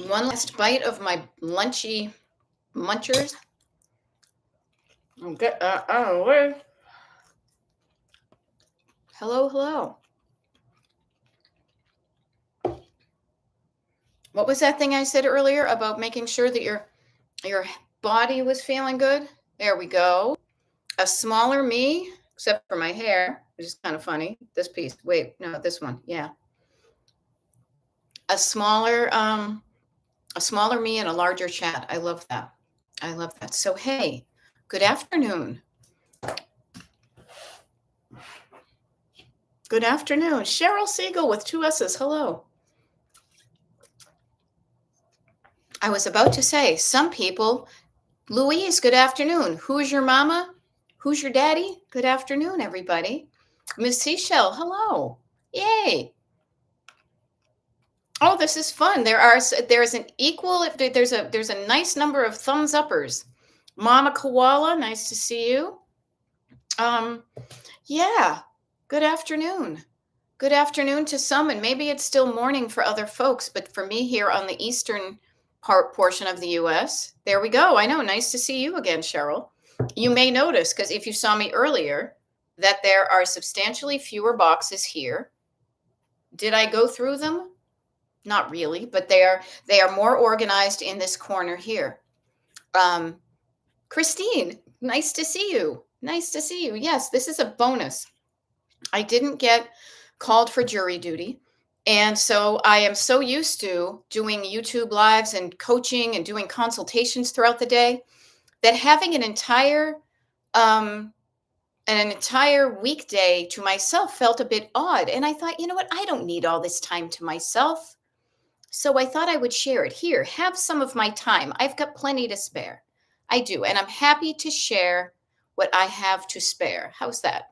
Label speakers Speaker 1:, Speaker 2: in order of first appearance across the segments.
Speaker 1: One last bite of my lunchy munchers. Okay. Wait. Hello, hello. What was that thing I said earlier about making sure that your body was feeling good? There we go. A smaller me, except for my hair, which is kind of funny. This piece. Wait, no, this one. Yeah. A smaller a smaller me and a larger chat. I love that. I love that. So hey, good afternoon. Good afternoon. Cheryl Siegel with two S's. Hello. I was about to say, some people, Louise, good afternoon. Who's your mama? Who's your daddy? Good afternoon, everybody. Miss Seashell, hello. Yay. Oh, this is fun. There's an equal, there's a nice number of thumbs uppers. Mama Koala, nice to see you. Yeah, good afternoon. Good afternoon to some, and maybe it's still morning for other folks, but for me here on the eastern portion of the US, there we go. I know, nice to see you again, Cheryl. You may notice, because if you saw me earlier, that there are substantially fewer boxes here. Did I go through them? Not really, but they are more organized in this corner here. Um, Christine, nice to see you. Nice to see you. Yes, this is a bonus. I didn't get called for jury duty. And so I am so used to doing YouTube lives and coaching and doing consultations throughout the day that having um, an entire weekday to myself felt a bit odd. And I thought, you know what? I don't need all this time to myself. So I thought I would share it here. Have some of my time. I've got plenty to spare. I do. And I'm happy to share what I have to spare. How's that?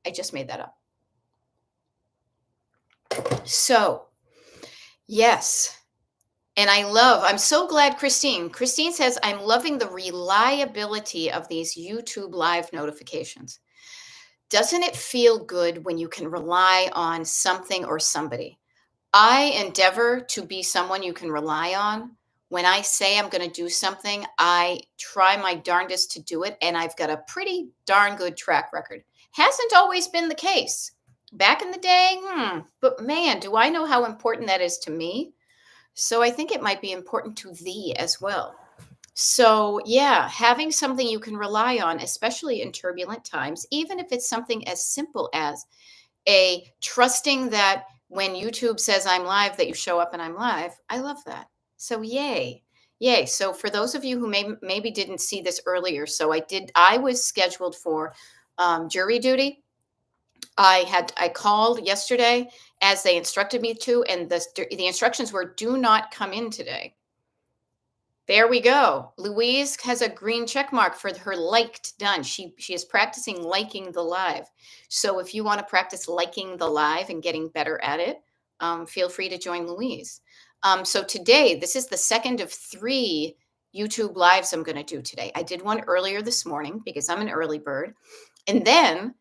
Speaker 1: I just made that up. So, yes. And I'm so glad Christine says, I'm loving the reliability of these YouTube live notifications. Doesn't it feel good when you can rely on something or somebody? I endeavor to be someone you can rely on. When I say I'm going to do something, I try my darndest to do it. And I've got a pretty darn good track record. Hasn't always been the case. Back in the day, but man, do I know how important that is to me? So I think it might be important to thee as well. So, yeah, having something you can rely on, especially in turbulent times, even if it's something as simple as a trusting that when YouTube says I'm live, that you show up and I'm live. I love that. So, yay. Yay. So, for those of you who maybe didn't see this earlier, I was scheduled for jury duty. I called yesterday as they instructed me to, and the instructions were do not come in today. There we go. Louise has a green check mark for her liked done. She is practicing liking the live. So if you want to practice liking the live and getting better at it, feel free to join Louise. So today, this is the second of 3 YouTube lives I'm going to do today. I did one earlier this morning because I'm an early bird. And then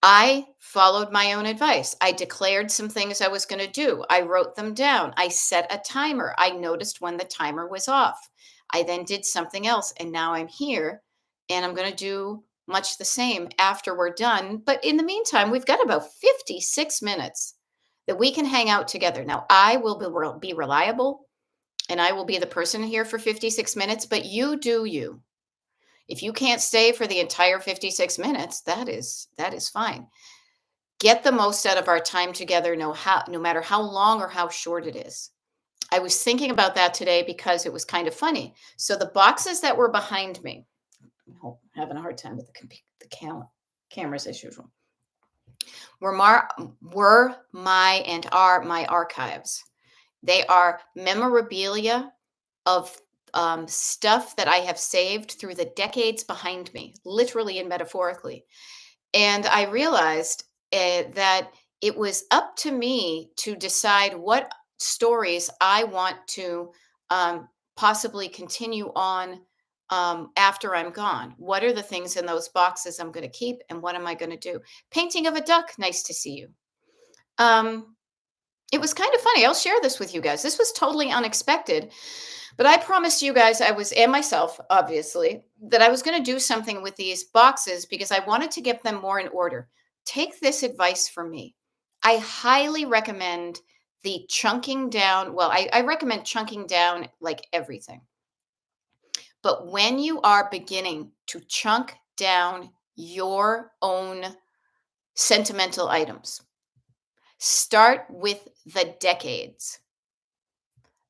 Speaker 1: I followed my own advice. I declared some things I was going to do. I wrote them down. I set a timer. I noticed when the timer was off. I then did something else. And now I'm here and I'm going to do much the same after we're done. But in the meantime, we've got about 56 minutes that we can hang out together. Now, I will be reliable and I will be the person here for 56 minutes, but you do you. If you can't stay for the entire 56 minutes, that is fine. Get the most out of our time together, no matter how long or how short it is. I was thinking about that today because it was kind of funny. So the boxes that were behind me, I'm having a hard time with the cameras as usual, were my and are my archives. They are memorabilia of stuff that I have saved through the decades behind me, literally and metaphorically. And I realized that it was up to me to decide what stories I want to possibly continue on after I'm gone. What are the things in those boxes I'm going to keep, and what am I going to do? Painting of a duck. Nice to see you. Um, It was kind of funny. I'll share this with you guys. This was totally unexpected, but I promised you guys I was, and myself, obviously, that I was going to do something with these boxes because I wanted to get them more in order. Take this advice from me. I highly recommend the chunking down. Well, I recommend chunking down like everything. But when you are beginning to chunk down your own sentimental items, start with the decades.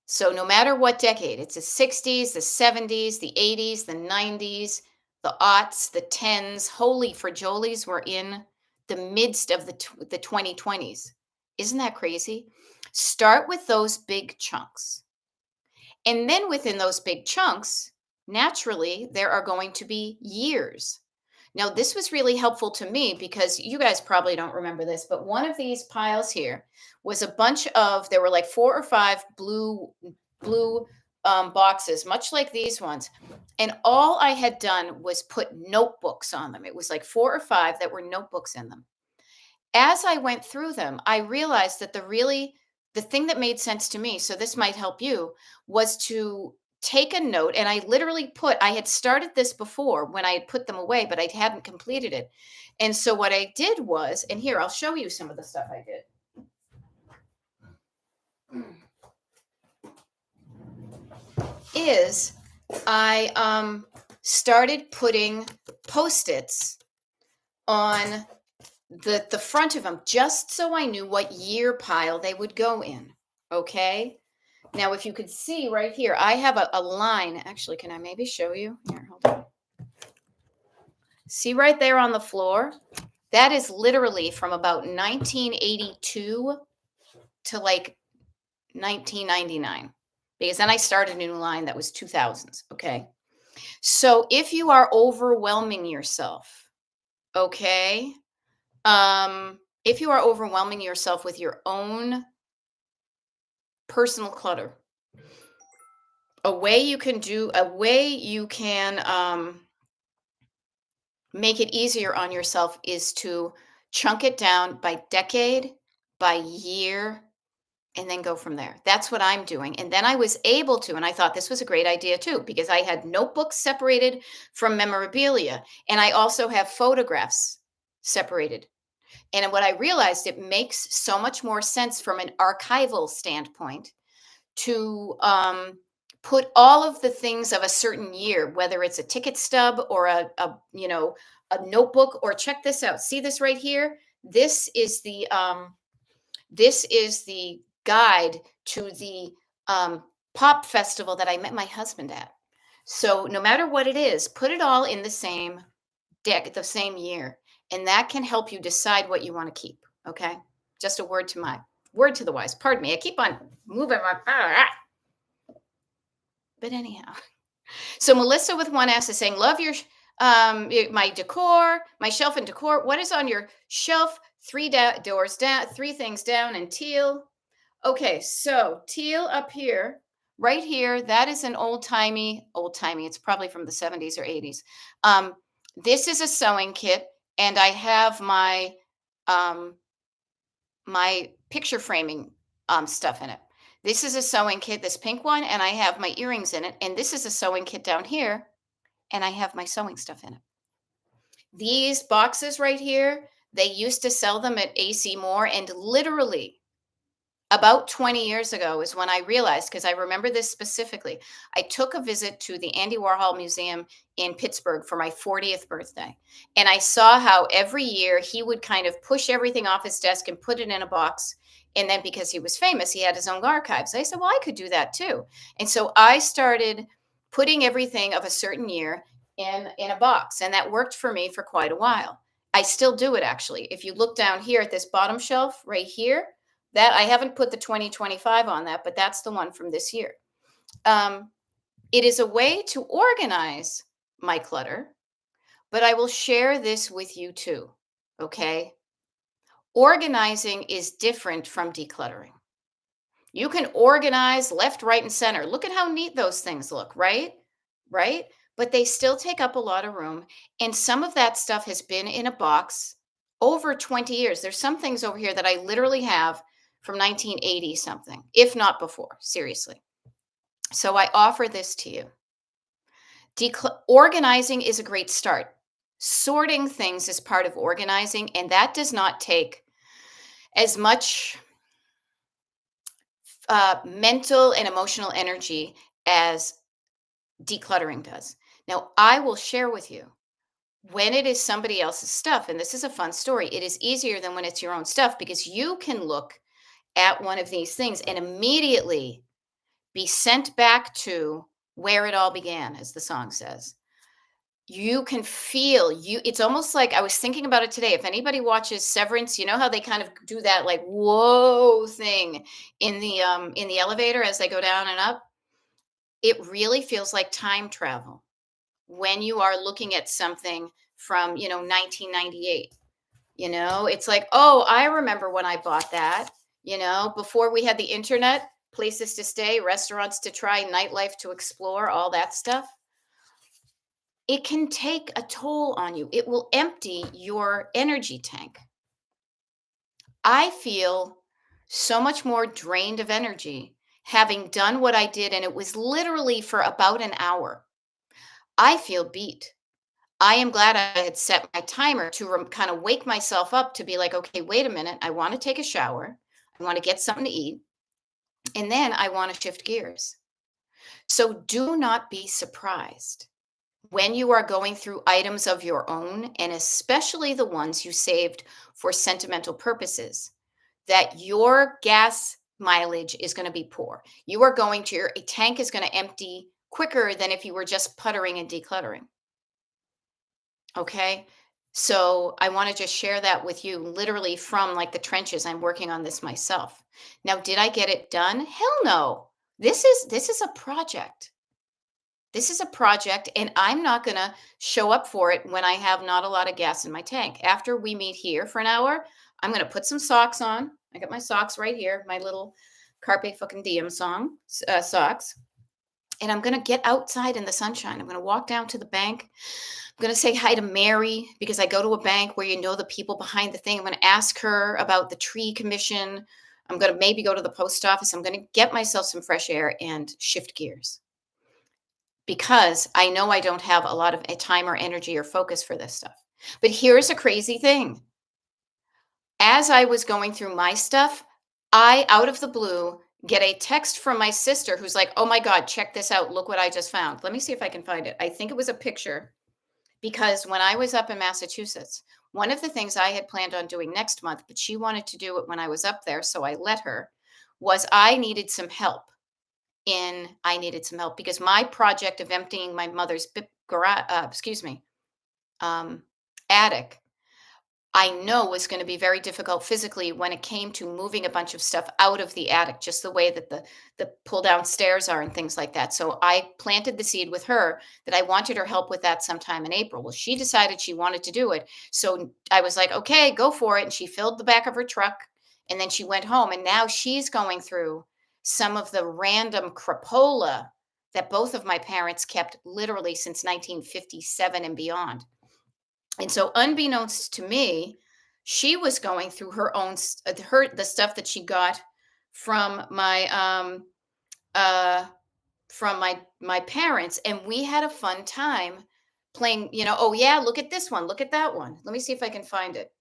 Speaker 1: So no matter what decade, it's the 60s, the 70s, the 80s, the 90s, the aughts, the tens, holy for jolies, we're in the midst of the 2020s. Isn't that crazy? Start with those big chunks. And then within those big chunks, naturally, there are going to be years. Now, this was really helpful to me because you guys probably don't remember this, but one of these piles here was a bunch of, there were like 4 or 5 blue boxes, much like these ones. And all I had done was put notebooks on them. It was like 4 or 5 that were notebooks in them. As I went through them, I realized that the thing that made sense to me, so this might help you, was to take a note. And I literally I had started this before when I had put them away, but I hadn't completed it. And so what I did was, and here, I'll show you some of the stuff I did, is I started putting Post-its on the front of them just so I knew what year pile they would go in. Okay. Now, if you could see right here, I have a line. Actually, can I maybe show you? Here, hold on. See right there on the floor? That is literally from about 1982 to like 1999, because then I started a new line that was 2000s. Okay. So if you are overwhelming yourself, okay, if you are overwhelming yourself with your own personal clutter, a way you can make it easier on yourself is to chunk it down by decade, by year, and then go from there. That's what I'm doing. And then I was able to, and I thought this was a great idea too, because I had notebooks separated from memorabilia, and I also have photographs separated. And what I realized, it makes so much more sense from an archival standpoint to put all of the things of a certain year, whether it's a ticket stub or a notebook. Or check this out. See this right here? This is the guide to the pop festival that I met my husband at. So no matter what it is, put it all in the same deck, the same year, and that can help you decide what you want to keep. Okay, just a word to the wise. Pardon me, I keep on moving my. But anyhow, so Melissa with 1S is saying, "Love your my decor, my shelf and decor. What is on your shelf? Doors down, 3 things down, and teal. Okay, so teal up here, right here. That is an old timey. It's probably from the 70s or 80s. This is a sewing kit, and I have um, my picture framing stuff in it. This is a sewing kit, this pink one, and I have my earrings in it. And this is a sewing kit down here, and I have my sewing stuff in it. These boxes right here, they used to sell them at AC Moore, and literally about 20 years ago is when I realized, because I remember this specifically. I took a visit to the Andy Warhol Museum in Pittsburgh for my 40th birthday. And I saw how every year he would kind of push everything off his desk and put it in a box. And then because he was famous, he had his own archives. I said, well, I could do that too. And so I started putting everything of a certain year in a box. And that worked for me for quite a while. I still do it, actually. If you look down here at this bottom shelf right here, that I haven't put the 2025 on that, but that's the one from this year. It is a way to organize my clutter, but I will share this with you too. Okay. Organizing is different from decluttering. You can organize left, right, and center. Look at how neat those things look, right? Right. But they still take up a lot of room. And some of that stuff has been in a box over 20 years. There's some things over here that I literally have from 1980 something, if not before, seriously. So I offer this to you. Organizing is a great start. Sorting things is part of organizing, and that does not take as much mental and emotional energy as decluttering does. Now, I will share with you when it is somebody else's stuff, and this is a fun story, it is easier than when it's your own stuff because you can look at one of these things and immediately be sent back to where it all began, as the song says. You can feel you it's almost like I was thinking about it today. If anybody watches Severance, you know how they kind of do that like whoa thing in the elevator as they go down and up? It really feels like time travel when you are looking at something from, 1998. It's like, "Oh, I remember when I bought that." Before we had the internet, places to stay, restaurants to try, nightlife to explore, all that stuff. It can take a toll on you. It will empty your energy tank. I feel so much more drained of energy having done what I did, and it was literally for about an hour. I feel beat. I am glad I had set my timer to kind of wake myself up to be like, okay, wait a minute. I want to take a shower. I want to get something to eat. And then I want to shift gears. So do not be surprised when you are going through items of your own, and especially the ones you saved for sentimental purposes, that your gas mileage is going to be poor. You are going to, your tank is going to empty quicker than if you were just puttering and decluttering. Okay. So I want to just share that with you literally from like the trenches. I'm working on this myself. Now, did I get it done? Hell no. This is a project. This is a project, and I'm not going to show up for it when I have not a lot of gas in my tank. After we meet here for an hour, I'm going to put some socks on. I got my socks right here, my little Carpe fucking Diem socks. And I'm going to get outside in the sunshine. I'm going to walk down to the bank. I'm going to say hi to Mary because I go to a bank where you know the people behind the thing. I'm going to ask her about the tree commission. I'm going to maybe go to the post office. I'm going to get myself some fresh air and shift gears because I know I don't have a lot of time or energy or focus for this stuff. But here's a crazy thing. As I was going through my stuff, I, out of the blue, get a text from my sister who's like, oh my God, check this out. Look what I just found. Let me see if I can find it. I think it was a picture because when I was up in Massachusetts, one of the things I had planned on doing next month, but she wanted to do it when I was up there, so I let her, was I needed some help because my project of emptying my mother's um, attic, I know was going to be very difficult physically when it came to moving a bunch of stuff out of the attic, just the way that the pull down stairs are and things like that. So I planted the seed with her that I wanted her help with that sometime in April. Well, she decided she wanted to do it. So I was like, okay, go for it. And she filled the back of her truck and then she went home. And now she's going through some of the random crapola that both of my parents kept literally since 1957 and beyond. And so unbeknownst to me, she was going through her own the stuff that she got from uh my parents, and we had a fun time playing, oh yeah, look at this one, look at that one. Let me see if I can find it.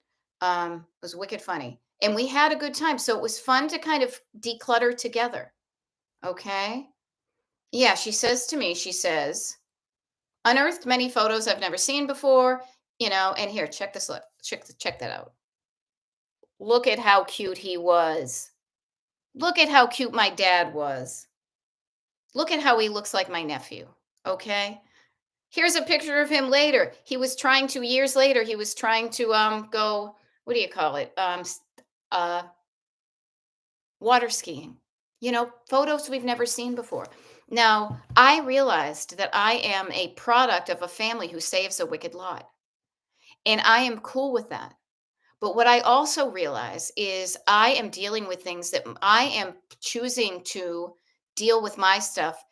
Speaker 1: It was wicked funny. And we had a good time. So it was fun to kind of declutter together. Okay? Yeah, she says, unearthed many photos I've never seen before, and here, check this look. Check that out. Look at how cute he was. Look at how cute my dad was. Look at how he looks like my nephew. Okay? Here's a picture of him later. Years later, he was trying to go, what do you call it? Uh water skiing. Photos we've never seen before. Now, I realized that I am a product of a family who saves a wicked lot. And I am cool with that. But what I also realize is I am dealing with things that I am choosing to deal with my stuff,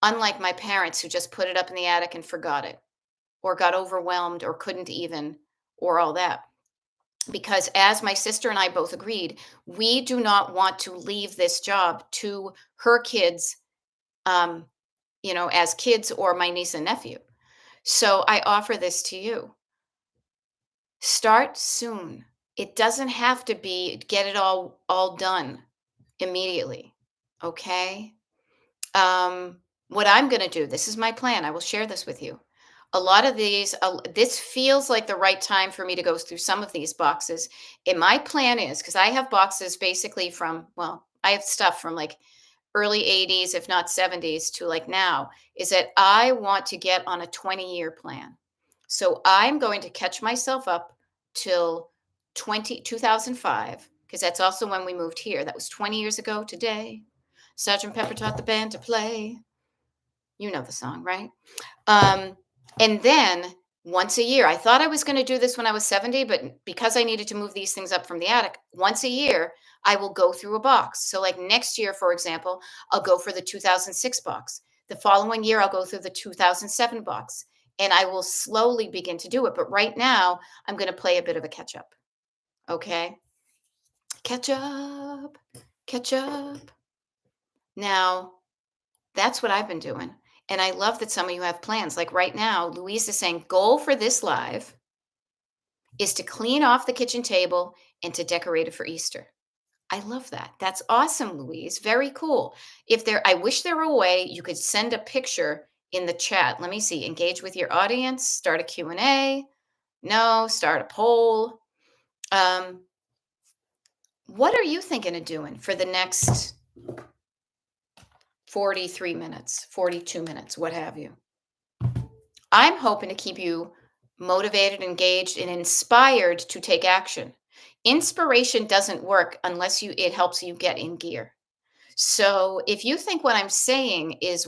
Speaker 1: unlike my parents who just put it up in the attic and forgot it, or got overwhelmed, or couldn't even, or all that. because as my sister and I both agreed, we do not want to leave this job to her kids, um, as kids or my niece and nephew. So I offer this to you. Start soon. It doesn't have to be get it all done immediately. Okay? What I'm going to do, this is my plan. I will share this with you. A lot of these, this feels like the right time for me to go through some of these boxes. And my plan is because I have boxes basically from, well, I have stuff from like early 80s, if not 70s, to like now, is that I want to get on a 20-year plan. So I'm going to catch myself up till 2005, because that's also when we moved here. That was 20 years ago today. Sergeant Pepper taught the band to play. You know the song, right? Um, and then once a year, I thought I was going to do this when I was 70, but because I needed to move these things up from the attic, once a year, I will go through a box. So, like next year, for example, I'll go for the 2006 box. The following year, I'll go through the 2007 box, and I will slowly begin to do it. But right now, I'm going to play a bit of a catch up. Okay. Catch up, catch up. Now, that's what I've been doing. And I love that some of you have plans. Like right now, Louise is saying, goal for this live is to clean off the kitchen table and to decorate it for Easter. I love that. That's awesome, Louise. Very cool. I wish there were a way you could send a picture in the chat. Let me see. Engage with your audience. Start a Q&A. No, start a poll. What are you thinking of doing for the next 43 minutes, 42 minutes, what have you? I'm hoping to keep you motivated, engaged, and inspired to take action. Inspiration doesn't work unless it helps you get in gear. So if you think what I'm saying is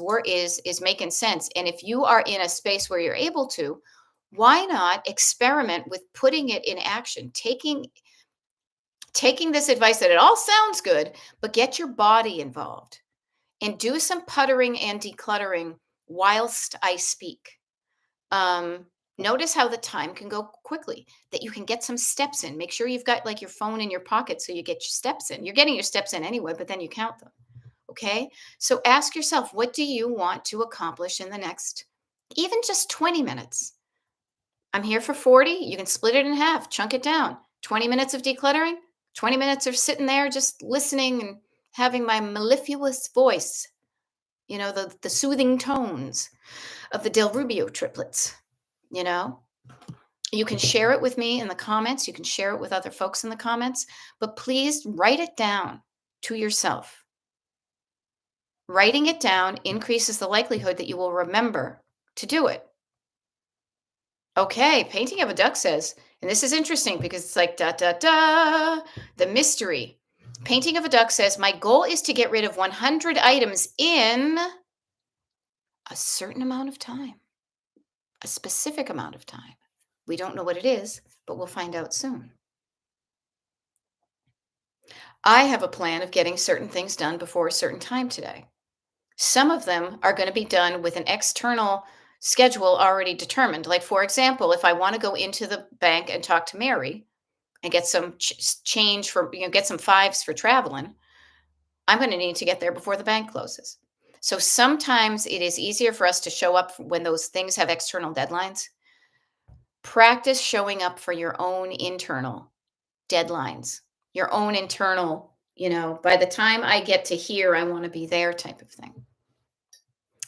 Speaker 1: making sense, and if you are in a space where you're able to, why not experiment with putting it in action, taking this advice that it all sounds good, but get your body involved and do some puttering and decluttering whilst I speak. Um, Notice how the time can go quickly, that you can get some steps in. Make sure you've got like your phone in your pocket so you get your steps in. You're getting your steps in anyway, but then you count them. Okay. So ask yourself, what do you want to accomplish in the next, even just 20 minutes? I'm here for 40. You can split it in half, chunk it down. 20 minutes of decluttering, 20 minutes of sitting there just listening and having my mellifluous voice, the soothing tones of the Del Rubio triplets, you know? You can share it with me in the comments. You can share it with other folks in the comments, but please write it down to yourself. Writing it down increases the likelihood that you will remember to do it. Okay, Painting of a Duck says, and this is interesting because it's like da da da, the mystery. Painting of a Duck says, my goal is to get rid of 100 items in a certain amount of time, a specific amount of time. We don't know what it is, but we'll find out soon. I have a plan of getting certain things done before a certain time today. Some of them are going to be done with an external schedule already determined. Like, for example, if I want to go into the bank and talk to Mary and get some change for, get some fives for traveling, I'm going to need to get there before the bank closes. So sometimes it is easier for us to show up when those things have external deadlines. Practice showing up for your own internal deadlines, your own internal, by the time I get to here, I want to be there type of thing.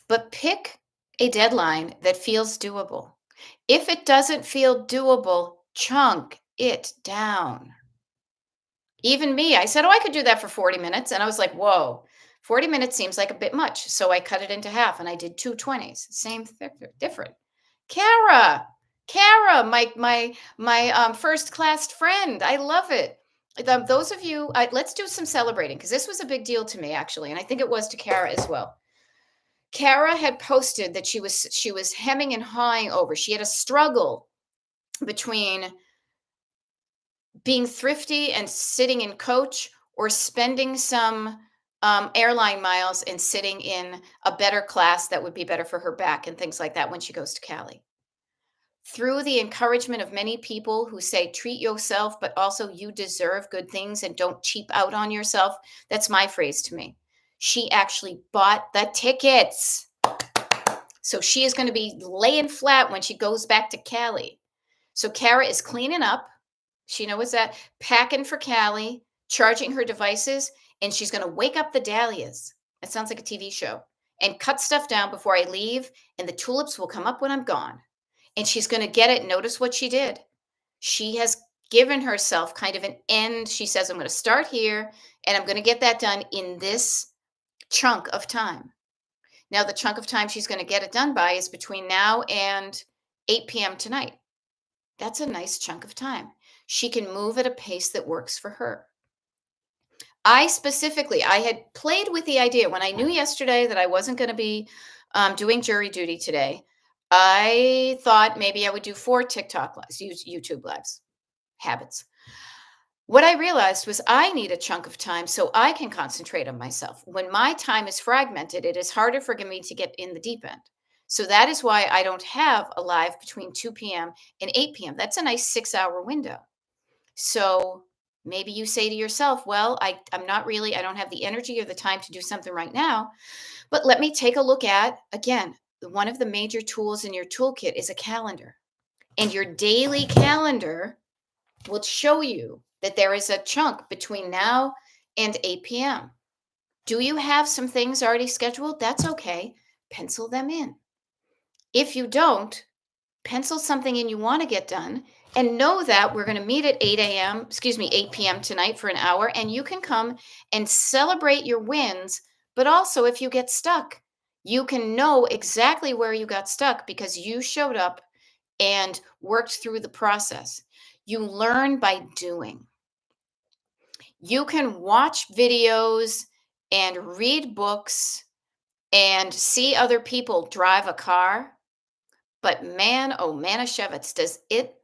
Speaker 1: But pick a deadline that feels doable. If it doesn't feel doable, chunk it down. Even me, I said, oh, I could do that for 40 minutes. And I was like, whoa, 40 minutes seems like a bit much. So I cut it into half and I did 2 20s. Same, different. Kara, my first class friend. I love it. Those of you, let's do some celebrating because this was a big deal to me actually, and I think it was to Kara as well. Kara had posted that she was hemming and hawing over. She had a struggle between being thrifty and sitting in coach or spending some airline miles and sitting in a better class that would be better for her back and things like that when she goes to Cali. through the encouragement of many people who say, treat yourself, but also you deserve good things and don't cheap out on yourself. That's my phrase to me. She actually bought the tickets. So she is going to be laying flat when she goes back to Cali. So Kara is cleaning up. She knows that, packing for Cali, charging her devices, and she's going to wake up the dahlias. It sounds like a TV show. And cut stuff down before I leave, and the tulips will come up when I'm gone. And she's going to get it. Notice what she did. She has given herself kind of an end. She says, I'm going to start here, and I'm going to get that done in this chunk of time. Now, the chunk of time she's going to get it done by is between now and 8 p.m. tonight. That's a nice chunk of time. She can move at a pace that works for her. I had played with the idea when I knew yesterday that I wasn't going to be doing jury duty today. I thought maybe I would do 4 TikTok lives, YouTube lives, habits. What I realized was I need a chunk of time so I can concentrate on myself. When my time is fragmented, it is harder for me to get in the deep end. So that is why I don't have a live between 2 p.m. and 8 p.m. That's a nice 6-hour window. So maybe you say to yourself, well, I don't have the energy or the time to do something right now, but let me take a look at, again, one of the major tools in your toolkit is a calendar. And your daily calendar will show you that there is a chunk between now and 8 p.m. Do you have some things already scheduled? That's okay. Pencil them in. If you don't, pencil something in you want to get done and know that we're going to meet at 8 p.m. tonight for an hour, and you can come and celebrate your wins. But also, if you get stuck, you can know exactly where you got stuck because you showed up and worked through the process. You learn by doing. You can watch videos and read books and see other people drive a car. But man, oh Manischewitz, is it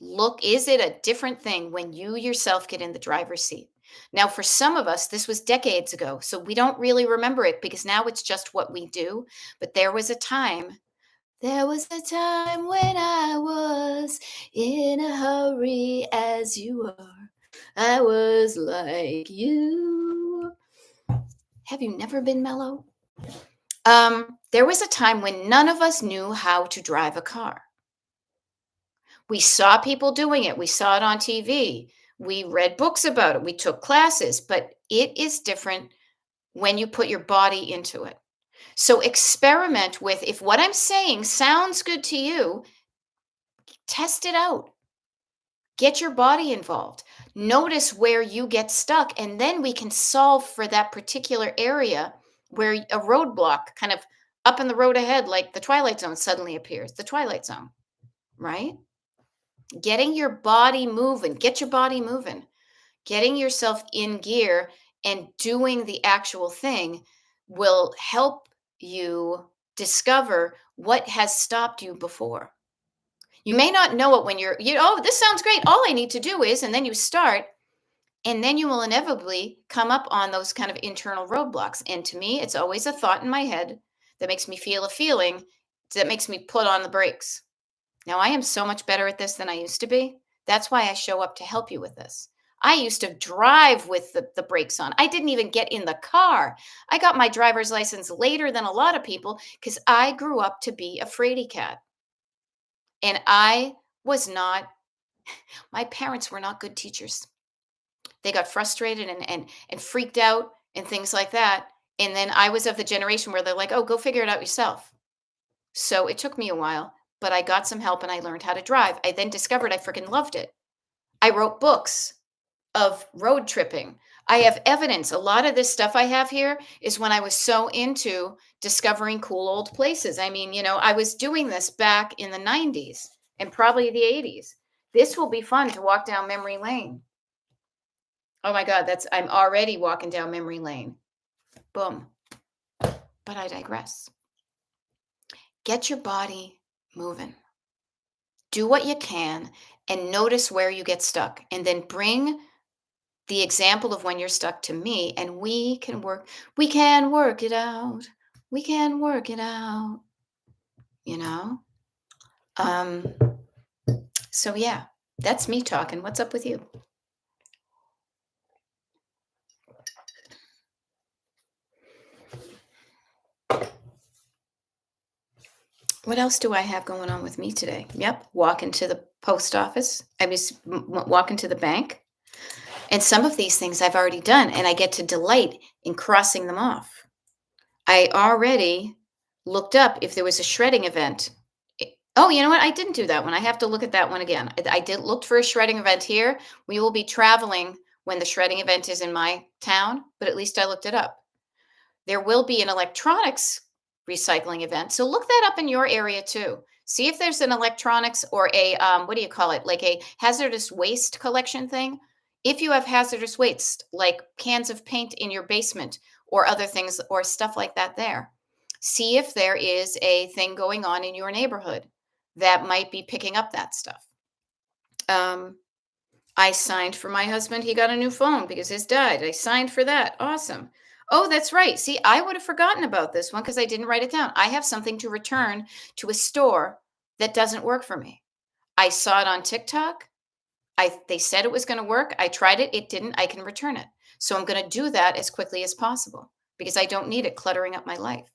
Speaker 1: a different thing when you yourself get in the driver's seat? Now, for some of us, this was decades ago, so we don't really remember it because now it's just what we do. But there was a time when I was in a hurry as you are. I was like you. Have you never been mellow? There was a time when none of us knew how to drive a car. We saw people doing it. We saw it on TV. We read books about it. We took classes, but it is different when you put your body into it. So experiment with, if what I'm saying sounds good to you, test it out. Get your body involved. Notice where you get stuck, and then we can solve for that particular area where a roadblock kind of up in the road ahead, like the Twilight Zone suddenly appears, the Twilight Zone, right? Getting your body moving, get your body moving, getting yourself in gear and doing the actual thing will help you discover what has stopped you before. You may not know it when oh, this sounds great. All I need to do is, and then you start, and then you will inevitably come up on those kind of internal roadblocks. And to me, it's always a thought in my head that makes me feel a feeling that makes me put on the brakes. Now, I am so much better at this than I used to be. That's why I show up to help you with this. I used to drive with the brakes on. I didn't even get in the car. I got my driver's license later than a lot of people because I grew up to be a fraidy cat. And I was not, my parents were not good teachers. They got frustrated and freaked out and things like that. And then I was of the generation where they're like, oh, go figure it out yourself. So it took me a while, but I got some help and I learned how to drive. I then discovered I freaking loved it. I wrote books of road tripping. I have evidence. A lot of this stuff I have here is when I was so into discovering cool old places. I mean, I was doing this back in the 90s and probably the 80s. This will be fun to walk down memory lane. Oh my God, I'm already walking down memory lane. Boom. But I digress. Get your body moving. Do what you can and notice where you get stuck. And then bring the example of when you're stuck to me, and we can work it out. We can work it out. So, yeah, that's me talking. What's up with you? What else do I have going on with me today? Yep, walking to the post office. I was walking to the bank. And some of these things I've already done, and I get to delight in crossing them off. I already looked up if there was a shredding event. Oh, you know what? I didn't do that one. I have to look at that one again. I did look for a shredding event here. We will be traveling when the shredding event is in my town, but at least I looked it up. There will be an electronics recycling event. So look that up in your area too. See if there's an electronics or a what do you call it? Like a hazardous waste collection thing. If you have hazardous waste, like cans of paint in your basement or other things or stuff like that there, see if there is a thing going on in your neighborhood that might be picking up that stuff. Um, I signed for my husband. He got a new phone because his died. I signed for that. Awesome. Oh, that's right. See, I would have forgotten about this one because I didn't write it down. I have something to return to a store that doesn't work for me. I saw it on TikTok. They said it was going to work. I tried it. It didn't. I can return it. So I'm going to do that as quickly as possible because I don't need it cluttering up my life.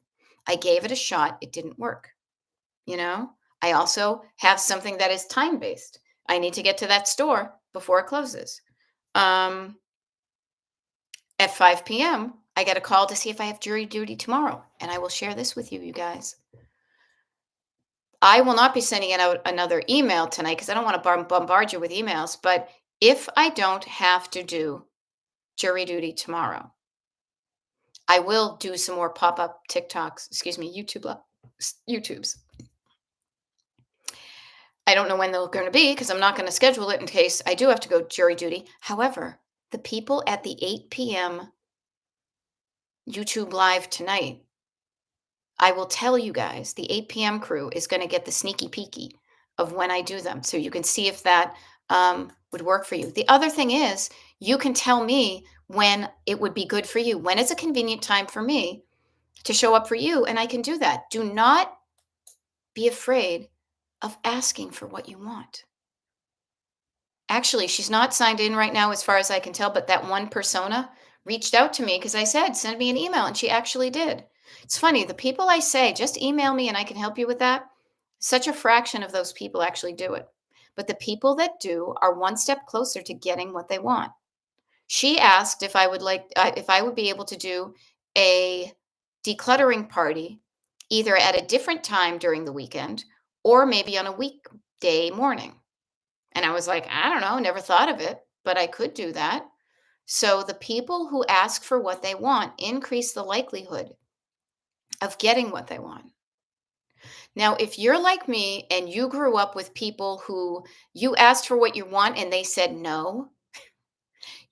Speaker 1: I gave it a shot. It didn't work. You know, I also have something that is time based. I need to get to that store before it closes. Um, at 5 p.m., I get a call to see if I have jury duty tomorrow. And I will share this with you, you guys. I will not be sending out another email tonight because I don't want to bombard you with emails. But if I don't have to do jury duty tomorrow, I will do some more pop up TikToks, excuse me, YouTubes. I don't know when they're going to be because I'm not going to schedule it in case I do have to go jury duty. However, the people at the 8 p.m. YouTube live tonight, I will tell you guys, the 8 p.m. crew is going to get the sneaky peeky of when I do them. So you can see if that would work for you. The other thing is, you can tell me when it would be good for you. When is a convenient time for me to show up for you? And I can do that. Do not be afraid of asking for what you want. Actually, she's not signed in right now as far as I can tell, but that one persona reached out to me because I said, "Send me an email," and she actually did. It's funny, the people I say, "Just email me and I can help you with that," such a fraction of those people actually do it. But the people that do are one step closer to getting what they want. She asked if I would be able to do a decluttering party either at a different time during the weekend or maybe on a weekday morning. And I was like, I don't know, never thought of it, but I could do that. So the people who ask for what they want increase the likelihood of getting what they want. Now, if you're like me and you grew up with people who you asked for what you want and they said no,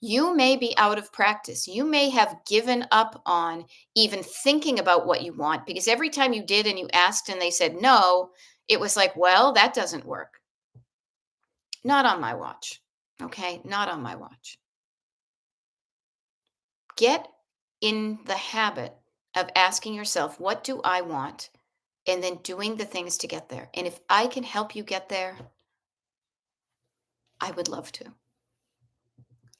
Speaker 1: you may be out of practice. You may have given up on even thinking about what you want because every time you did and you asked and they said no, it was like, well, that doesn't work. Not on my watch. Okay. Not on my watch. Get in the habit of asking yourself, what do I want? And then doing the things to get there. And if I can help you get there, I would love to.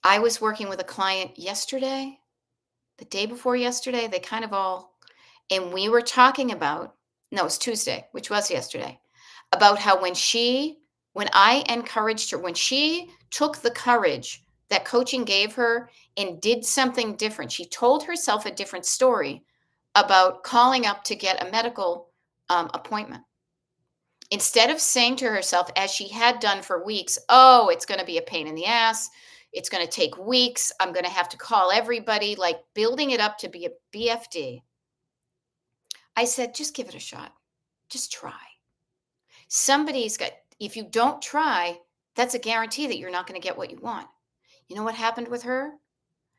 Speaker 1: I was working with a client yesterday, the day before yesterday, they kind of all, and we were talking about, no, it's Tuesday, which was yesterday, about how when I encouraged her, when she took the courage that coaching gave her and did something different, she told herself a different story about calling up to get a medical appointment. Instead of saying to herself, as she had done for weeks, oh, it's going to be a pain in the ass. It's going to take weeks. I'm going to have to call everybody, like building it up to be a BFD. I said, just give it a shot. Just try. Somebody's got, if you don't try, that's a guarantee that you're not going to get what you want. You know what happened with her?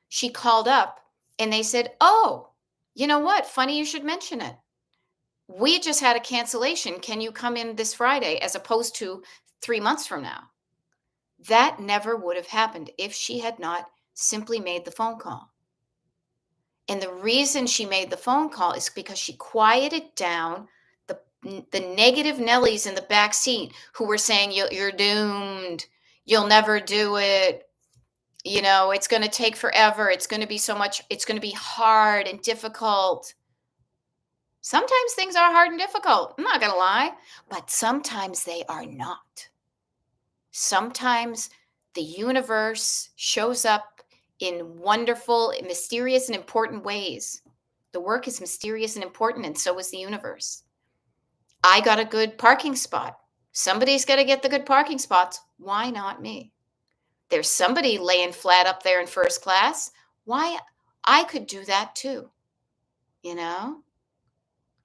Speaker 1: She called up and they said, oh, you know what? Funny you should mention it. We just had a cancellation. Can you come in this Friday as opposed to 3 months from now? That never would have happened if she had not simply made the phone call. And the reason she made the phone call is because she quieted down the negative Nellies in the back seat who were saying you're doomed, you'll never do it, it's going to take forever, it's going to be so much, it's going to be hard and difficult. Sometimes things are hard and difficult, I'm not going to lie, but sometimes they are not. Sometimes the universe shows up in wonderful, mysterious, and important ways. The work is mysterious and important, and so is the universe. I got a good parking spot. Somebody's got to get the good parking spots. Why not me? There's somebody laying flat up there in first class. Why? I could do that too, you know?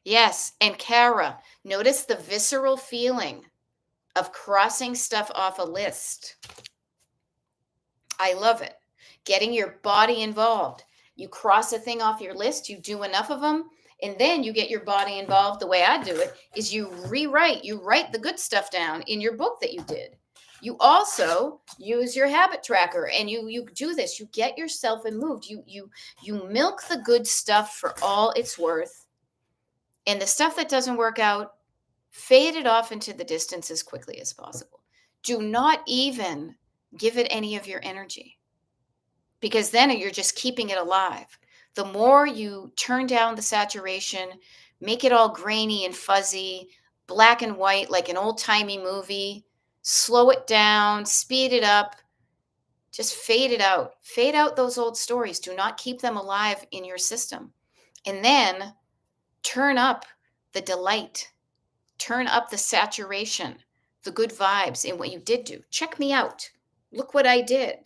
Speaker 1: Yes. And Kara, notice the visceral feeling of crossing stuff off a list. I love it. Getting your body involved. You cross a thing off your list, you do enough of them, and then you get your body involved. The way I do it is you write the good stuff down in your book that you did. You also use your habit tracker, and you do this. You get yourself and moved. You milk the good stuff for all it's worth. And the stuff that doesn't work out, fade it off into the distance as quickly as possible. Do not even give it any of your energy, because then you're just keeping it alive. The more you turn down the saturation, make it all grainy and fuzzy, black and white, like an old timey movie, slow it down, speed it up, just fade it out. Fade out those old stories. Do not keep them alive in your system. And then turn up the delight, turn up the saturation, the good vibes in what you did do. Check me out. Look what I did.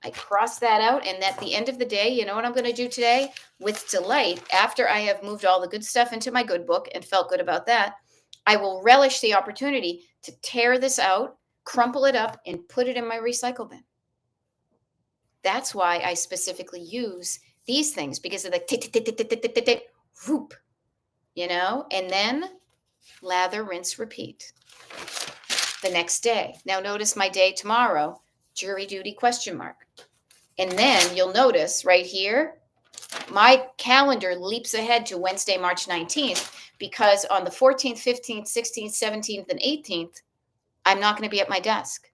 Speaker 1: I cross that out. And at the end of the day, you know what I'm going to do today? With delight, after I have moved all the good stuff into my good book and felt good about that, I will relish the opportunity to tear this out, crumple it up, and put it in my recycle bin. That's why I specifically use these things, because of the whoop, and then lather, rinse, repeat the next day. Now notice my day tomorrow, jury duty ? And then you'll notice right here, my calendar leaps ahead to Wednesday, March 19th, because on the 14th, 15th, 16th, 17th, and 18th, I'm not going to be at my desk.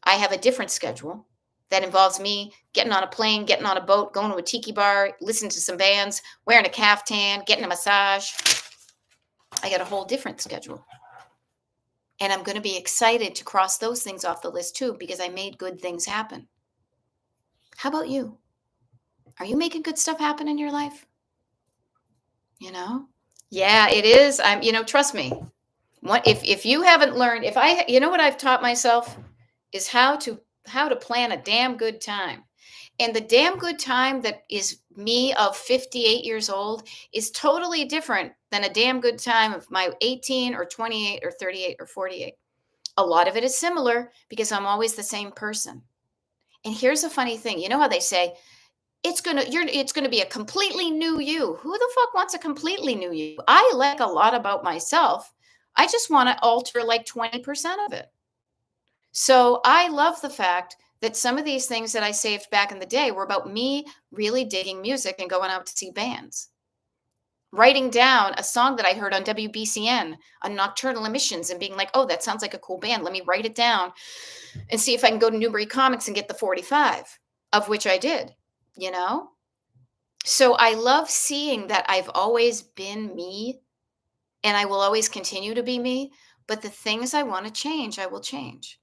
Speaker 1: I have a different schedule that involves me getting on a plane, getting on a boat, going to a tiki bar, listening to some bands, wearing a caftan, getting a massage. I got a whole different schedule. And I'm going to be excited to cross those things off the list too, because I made good things happen. How about you? Are you making good stuff happen in your life? Yeah, it is. Trust me. If you haven't learned, what I've taught myself is how to plan a damn good time. And the damn good time that is me of 58 years old is totally different than a damn good time of my 18 or 28 or 38 or 48. A lot of it is similar because I'm always the same person. And here's a funny thing. You know how they say it's going to be a completely new you. Who the fuck wants a completely new you? I like a lot about myself. I just want to alter like 20% of it. So I love the fact that some of these things that I saved back in the day were about me really digging music and going out to see bands. Writing down a song that I heard on WBCN on Nocturnal Emissions and being like, oh, that sounds like a cool band. Let me write it down and see if I can go to Newbury Comics and get the 45, of which I did, So I love seeing that I've always been me and I will always continue to be me. But the things I want to change, I will change.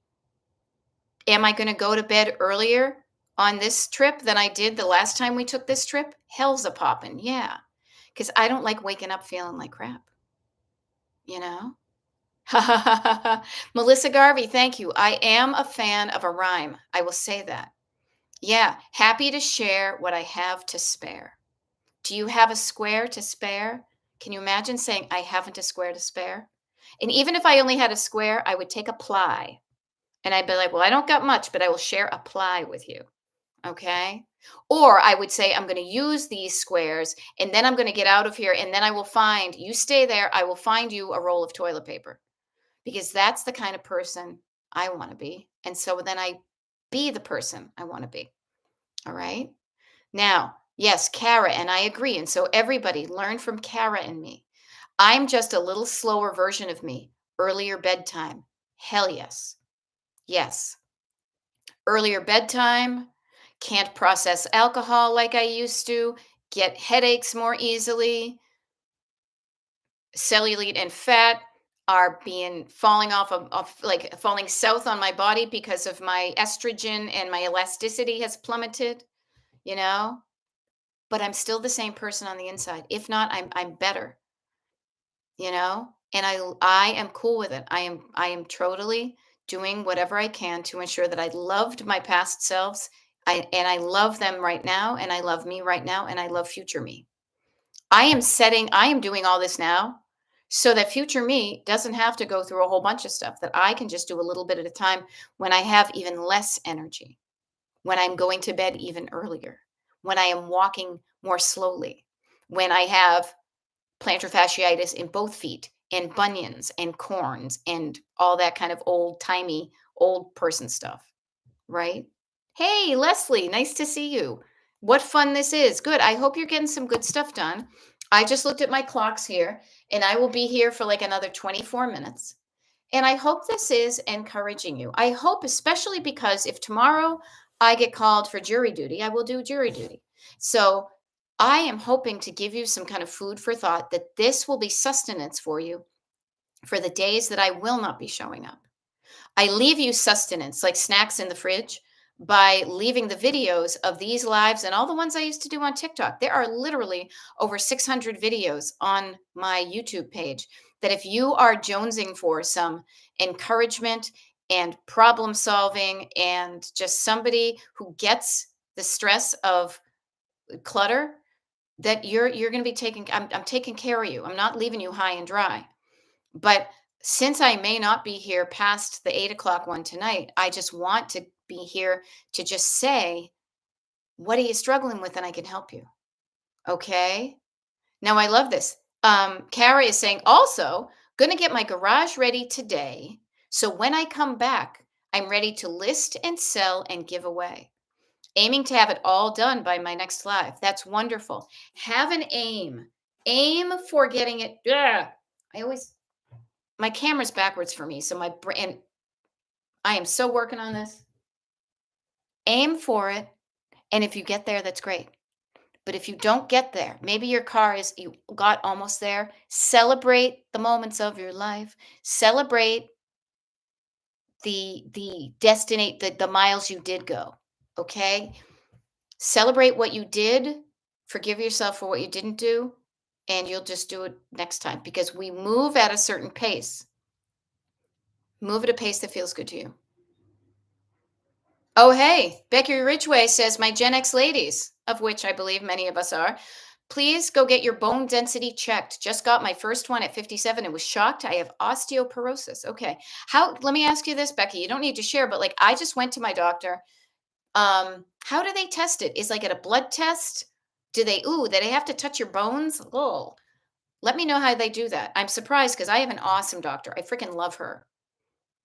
Speaker 1: Am I going to go to bed earlier on this trip than I did the last time we took this trip? Hell's a poppin', yeah. Because I don't like waking up feeling like crap, Melissa Garvey, thank you. I am a fan of a rhyme. I will say that. Yeah, happy to share what I have to spare. Do you have a square to spare? Can you imagine saying, I haven't a square to spare? And even if I only had a square, I would take a ply. And I'd be like, well, I don't got much, but I will share a ply with you. Okay. Or I would say, I'm going to use these squares and then I'm going to get out of here. And then I will find, you stay there. I will find you a roll of toilet paper, because that's the kind of person I want to be. And so then I be the person I want to be. All right. Now, yes, Kara, and I agree. And so everybody learn from Kara and me. I'm just a little slower version of me. Earlier bedtime. Hell yes. Yes. Earlier bedtime. Can't process alcohol like I used to. Get headaches more easily. Cellulite and fat are being falling off like falling south on my body because of my estrogen, and my elasticity has plummeted, you know? But I'm still the same person on the inside. If not, I'm better, you know? And I am cool with it. I am totally doing whatever I can to ensure that I loved my past selves. I love them right now, and I love me right now, and I love future me. I am doing all this now so that future me doesn't have to go through a whole bunch of stuff, that I can just do a little bit at a time when I have even less energy, when I'm going to bed even earlier, when I am walking more slowly, when I have plantar fasciitis in both feet, and bunions and corns and all that kind of old-timey, old person stuff, right? Hey, Leslie, nice to see you. What fun this is. Good. I hope you're getting some good stuff done. I just looked at my clocks here, and I will be here for like another 24 minutes. And I hope this is encouraging you. I hope, especially because if tomorrow I get called for jury duty, I will do jury duty. So I am hoping to give you some kind of food for thought, that this will be sustenance for you for the days that I will not be showing up. I leave you sustenance, like snacks in the fridge, by leaving the videos of these lives and all the ones I used to do on TikTok. There are literally over 600 videos on my YouTube page that if you are jonesing for some encouragement and problem solving, and just somebody who gets the stress of clutter, that you're going to be taking, I'm taking care of you. I'm not leaving you high and dry. But since I may not be here past the 8 o'clock one tonight, I just want to be here to just say, what are you struggling with? And I can help you. Okay. Now I love this. Kara is saying, also, gonna get my garage ready today. So when I come back, I'm ready to list and sell and give away. Aiming to have it all done by my next live. That's wonderful. Have an aim. Aim for getting it. Ugh. I always My camera's backwards for me, so my brain, I am so working on this. Aim for it, and if you get there, that's great. But if you don't get there, maybe your car is, you got almost there. Celebrate the moments of your life. Celebrate the destinate the miles you did go. Okay? Celebrate what you did. Forgive yourself for what you didn't do, and you'll just do it next time, because we move at a certain pace. Move at a pace that feels good to you. Oh, hey, Becky Ridgway says, my Gen X ladies, of which I believe many of us are, please go get your bone density checked. Just got my first one at 57 and was shocked. I have osteoporosis. Okay. Let me ask you this, Becky. You don't need to share, but like, I just went to my doctor. How do they test it? Is like at a blood test? Do they have to touch your bones? Oh, let me know how they do that. I'm surprised because I have an awesome doctor. I freaking love her.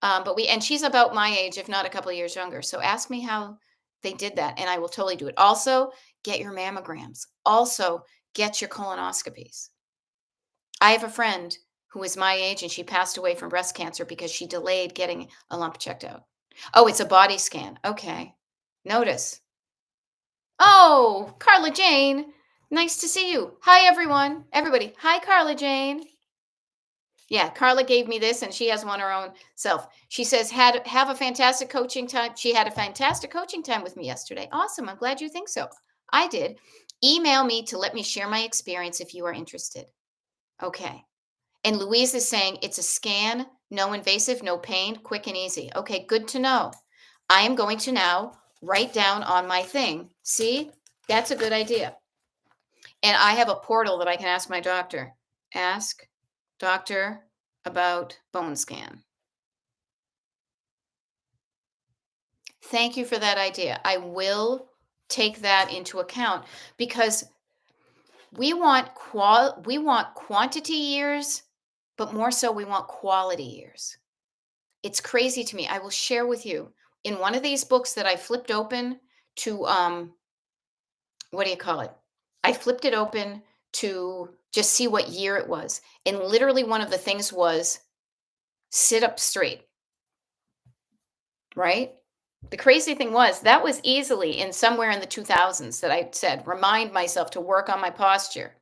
Speaker 1: And she's about my age, if not a couple of years younger. So ask me how they did that, and I will totally do it. Also, get your mammograms. Also, get your colonoscopies. I have a friend who is my age, and she passed away from breast cancer because she delayed getting a lump checked out. Oh, it's a body scan. Okay. Notice. Oh, Carla Jane. Nice to see you. Hi, everyone. Everybody. Hi, Carla Jane. Yeah, Carla gave me this, and she has one her own self. She says, "Had have a fantastic coaching time." She had a fantastic coaching time with me yesterday. Awesome. I'm glad you think so. I did. Email me to let me share my experience if you are interested. Okay. And Louise is saying it's a scan, no invasive, no pain, quick and easy. Okay, good to know. I am going to now write down on my thing. See, that's a good idea. And I have a portal that I can ask my doctor. Ask doctor about bone scan. Thank you for that idea. I will take that into account, because we want quantity years, but more so we want quality years. It's crazy to me. I will share with you, in one of these books that I flipped open to what do you call it? I flipped it open to just see what year it was. And literally one of the things was sit up straight, right? The crazy thing was that was easily in somewhere in the 2000s that I said, remind myself to work on my posture.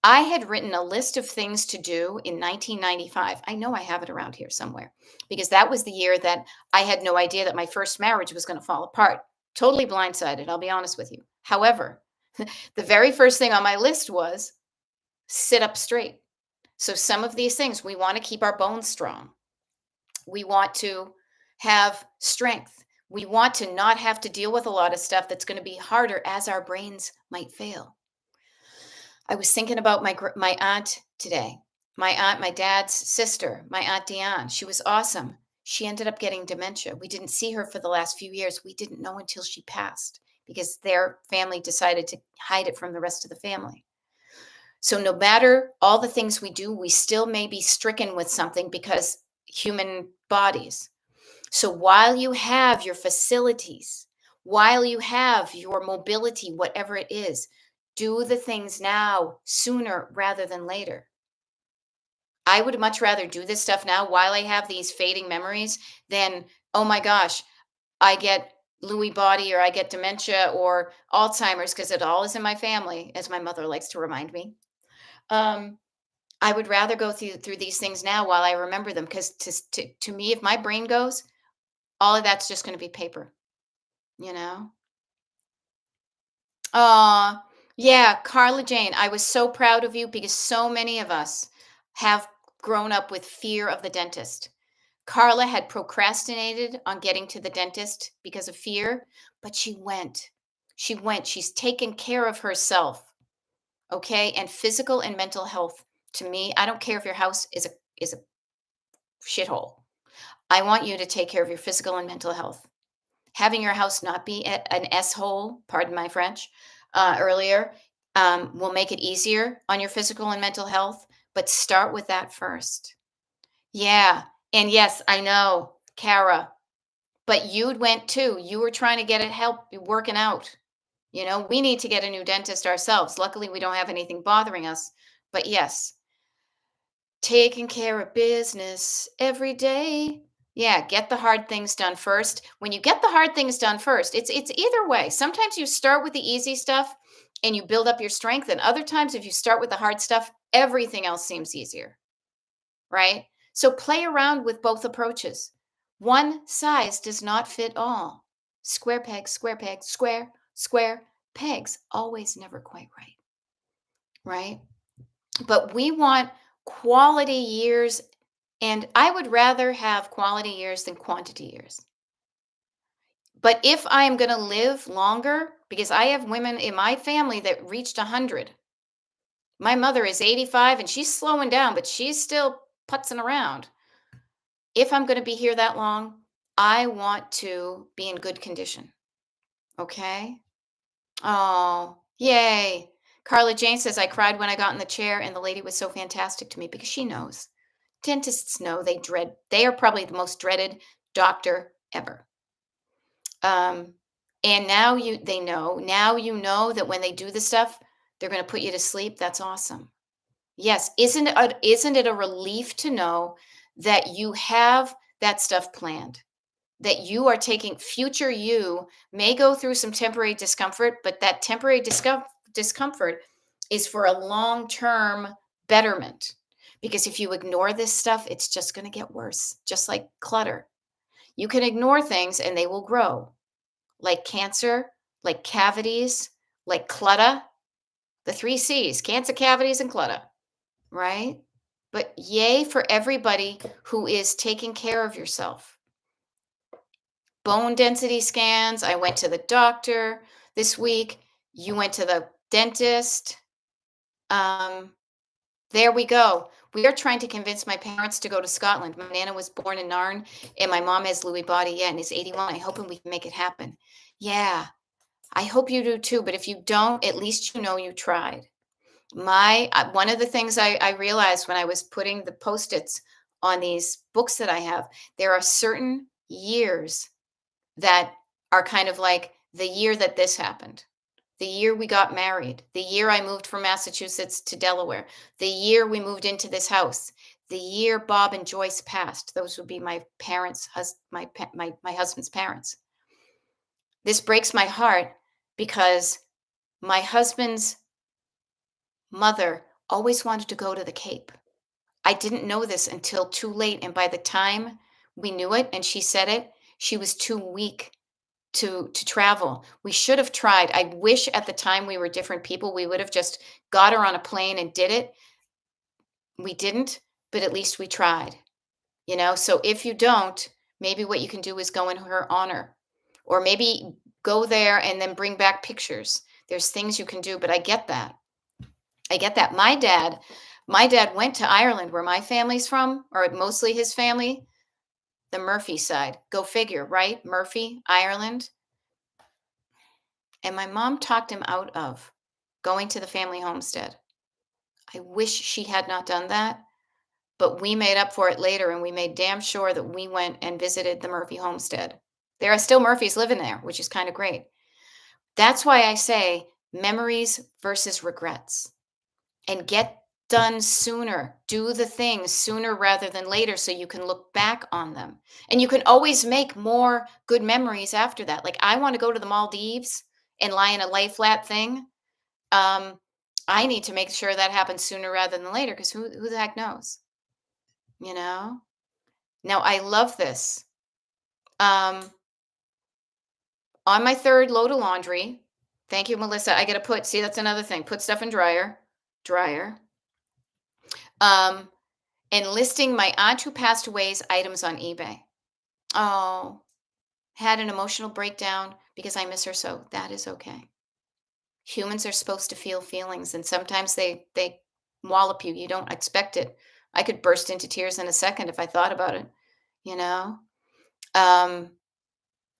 Speaker 1: I had written a list of things to do in 1995. I know I have it around here somewhere because that was the year that I had no idea that my first marriage was going to fall apart. Totally blindsided, I'll be honest with you. However, the very first thing on my list was sit up straight. So, some of these things, we want to keep our bones strong. We want to have strength. We want to not have to deal with a lot of stuff that's going to be harder as our brains might fail. I was thinking about my aunt today. My aunt, my dad's sister, my aunt Diane. She was awesome. She ended up getting dementia. We didn't see her for the last few years. We didn't know until she passed because their family decided to hide it from the rest of the family. So no matter all the things we do, we still may be stricken with something because human bodies. So while you have your facilities, while you have your mobility, whatever it is, do the things now sooner rather than later. I would much rather do this stuff now while I have these fading memories than, oh my gosh, I get Lewy body or I get dementia or Alzheimer's because it all is in my family, as my mother likes to remind me. Um, I would rather go through these things now while I remember them because to me, if my brain goes, all of that's just going to be paper, you know? Aw, yeah, Carla Jane, I was so proud of you because so many of us have grown up with fear of the dentist. Carla had procrastinated on getting to the dentist because of fear, but she went. She went. She's taken care of herself, okay? And physical and mental health to me, I don't care if your house is a shithole. I want you to take care of your physical and mental health. Having your house not be an S-hole, pardon my French, earlier, will make it easier on your physical and mental health, but start with that first. Yeah, and yes, I know, Kara, but you went too. You were trying to get it help working out. You know, we need to get a new dentist ourselves. Luckily, we don't have anything bothering us. But yes, taking care of business every day. Yeah, get the hard things done first. When you get the hard things done first, it's either way. Sometimes you start with the easy stuff and you build up your strength, and other times if you start with the hard stuff, everything else seems easier, right? So play around with both approaches. One size does not fit all. Square peg, square pegs, always never quite right, right? But we want quality years, and I would rather have quality years than quantity years. But if I am going to live longer, because I have women in my family that reached 100. My mother is 85 and she's slowing down, but she's still putzing around. If I'm going to be here that long, I want to be in good condition. Okay? Oh, yay. Carla Jane says, I cried when I got in the chair, and the lady was so fantastic to me because she knows. Dentists know they are probably the most dreaded doctor ever. And now now you know that when they do the stuff, they're going to put you to sleep. That's awesome. Yes. Isn't it a relief to know that you have that stuff planned? That you are taking future you may go through some temporary discomfort, but that temporary discomfort is for a long-term betterment. Because if you ignore this stuff, it's just going to get worse, just like clutter. You can ignore things and they will grow, like cancer, like cavities, like clutter, the three C's, cancer, cavities, and clutter, right? But yay for everybody who is taking care of yourself. Bone density scans. I went to the doctor this week. You went to the dentist. Um, there we go. We are trying to convince my parents to go to Scotland. My nana was born in Narn, and my mom has Lewy body, yeah, and is 81. I hope we can make it happen. Yeah, I hope you do too. But if you don't, at least you know you tried. One of the things I realized when I was putting the post-its on these books that I have, there are certain years that are kind of like the year that this happened. the year we got married, the year I moved from Massachusetts to Delaware, the year we moved into this house, the year Bob and Joyce passed. Those would be my parents, my husband's parents. This breaks my heart because my husband's mother always wanted to go to the Cape. I didn't know this until too late, and by the time we knew it and she said it, she was too weak to travel. We should have tried. I wish at the time we were different people. We would have just got her on a plane and did it. We didn't, but at least we tried. So if you don't, maybe what you can do is go in her honor, or maybe go there and then bring back pictures. There's things you can do, but I get that. I get that. My dad went to Ireland, where my family's from, or mostly his family, the Murphy side. Go figure, right? Murphy, Ireland. And my mom talked him out of going to the family homestead. I wish she had not done that, but we made up for it later, and we made damn sure that we went and visited the Murphy homestead. There are still Murphys living there, which is kind of great. That's why I say memories versus regrets, and get done sooner. Do the things sooner rather than later so you can look back on them. And you can always make more good memories after that. Like, I want to go to the Maldives and lie in a lay flat thing. Um, I need to make sure that happens sooner rather than later, because who the heck knows? You know? Now, I love this. Um, on my third load of laundry, thank you, Melissa. I got to see, that's another thing. Put stuff in dryer. Um, and listing my aunt who passed away's items on eBay. Oh, had an emotional breakdown because I miss her so. That is okay. Humans are supposed to feel feelings, and sometimes they wallop you. You don't expect it. I could burst into tears in a second if I thought about it, you know? Um,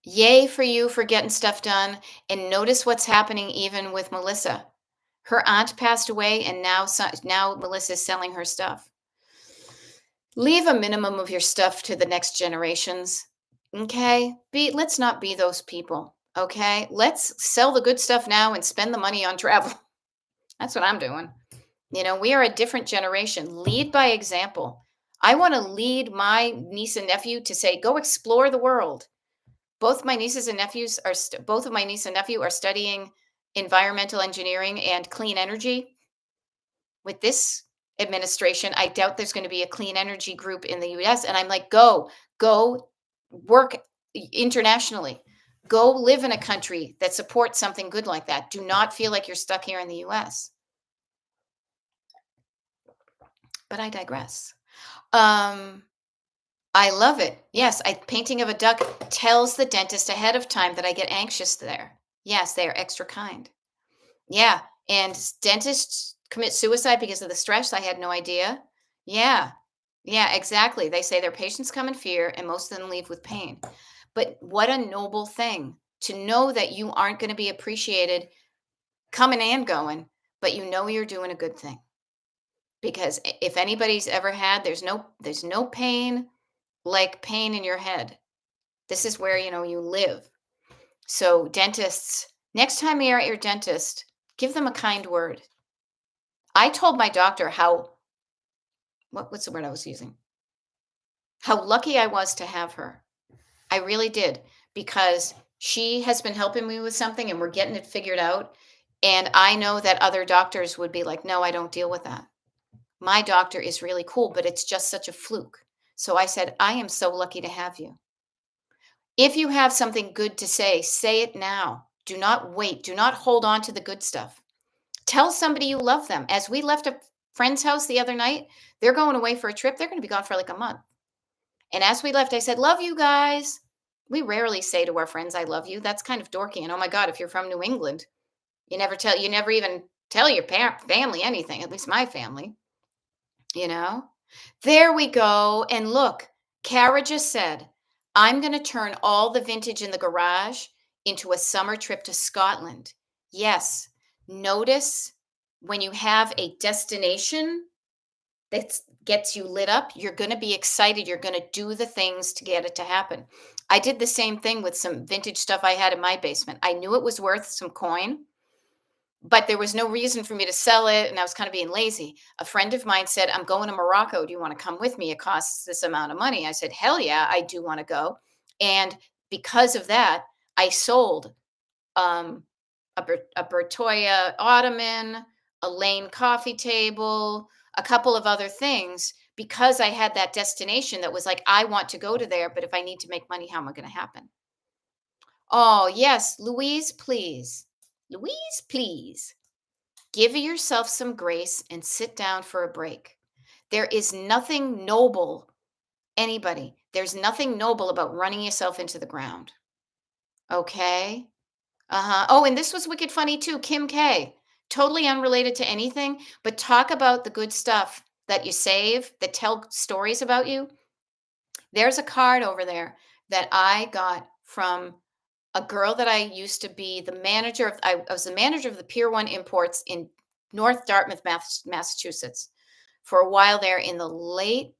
Speaker 1: Yay for you for getting stuff done. And notice what's happening even with Melissa. Her aunt passed away, and now Melissa's selling her stuff. Leave a minimum of your stuff to the next generations. Okay? Let's not be those people. Okay? Let's sell the good stuff now and spend the money on travel. That's what I'm doing. We are a different generation. Lead by example. I want to lead my niece and nephew to say, go explore the world. Both of my niece and nephew are studying environmental engineering and clean energy. With this administration, I doubt there's going to be a clean energy group in the US. And I'm like, go work internationally. Go live in a country that supports something good like that. Do not feel like you're stuck here in the US. But I digress. I love it. Yes, painting of a duck tells the dentist ahead of time that I get anxious there. Yes, they are extra kind. Yeah, and dentists commit suicide because of the stress. I had no idea. Yeah. Yeah, exactly. They say their patients come in fear and most of them leave with pain. But what a noble thing to know that you aren't going to be appreciated coming and going, but you're doing a good thing. Because if anybody's ever had, there's no pain like pain in your head. This is where you live. So dentists, next time you're at your dentist, give them a kind word. I told my doctor what's the word I was using? How lucky I was to have her. I really did, because she has been helping me with something and we're getting it figured out. And I know that other doctors would be like, no, I don't deal with that. My doctor is really cool, but it's just such a fluke. So I said, I am so lucky to have you. If you have something good to say it now. Do not wait. Do not hold on to the good stuff. Tell somebody you love them. As we left a friend's house the other night, they're going away for a trip. They're going to be gone for like a month. And as we left, I said, love you guys. We rarely say to our friends, I love you. That's kind of dorky. And oh my God, if you're from New England, you never even tell your family anything, at least my family. There we go. And look, Kara just said, I'm going to turn all the vintage in the garage into a summer trip to Scotland. Yes. Notice when you have a destination that gets you lit up, you're going to be excited. You're going to do the things to get it to happen. I did the same thing with some vintage stuff I had in my basement. I knew it was worth some coin. but there was no reason for me to sell it, and I was kind of being lazy. A friend of mine said, "I'm going to Morocco. Do you want to come with me? It costs this amount of money." I said, "Hell yeah, I do want to go." And because of that, I sold um, a Bertoya ottoman, a Lane coffee table, a couple of other things because I had that destination that was like, I want to go to there, but if I need to make money, how am I going to happen? Oh, yes, Louise, please. Louise, please. Give yourself some grace and sit down for a break. There is nothing noble, anybody, there's nothing noble about running yourself into the ground. Okay? Uh-huh. Oh, and this was wicked funny too. Kim K. Totally unrelated to anything, but talk about the good stuff that you save that tell stories about you. There's a card over there that I got from a girl that I used to be the manager of. I was the manager of the Pier 1 Imports in North Dartmouth, Massachusetts for a while there in the late